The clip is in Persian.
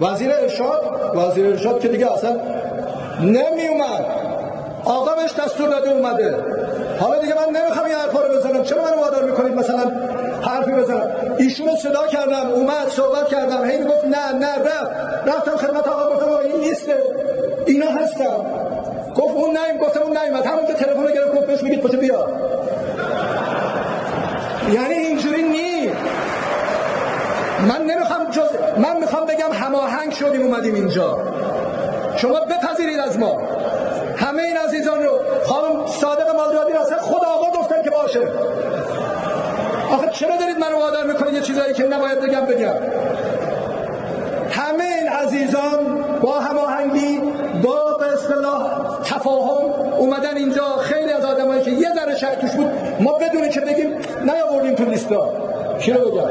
وزیر ارشاد که دیگه اصلا نمی اومد، آقا بهش دستور داده اومده. حالا دیگه من نمیخوام این حرفا رو بزنم، چرا منو وادار میکنید مثلا حرفی بزنم؟ ایشونو صدا کردم، اومد صحبت کردم، هی میگفت نه رفتم خدمت آقا گفتم آقا این نیسته، اینا هستم. گفت اون نیم، گفتم اون نیومد. همون که تلفن رو گرفت گفت بهش میگید پاشو بیا. یعنی اینجوری نیست. من میخوام بگم هماهنگ شدیم اومدیم اینجا. شما بپذیرید از ما. همه این عزیزان رو، خانم صادق مالدادی را اصلا خود آقا گفتن که باشه. آخه چرا دارید منو وادار میکنید یه چیزایی که نباید بگم؟ همه این عزیزان با هماهنگی، با به اصطلاح تفاهم اومدن اینجا. خیلی از آدمایی که یه ذره شک توش بود ما بدونیم که بگیم نیاوردیم تو لیستا. چی رو بگم؟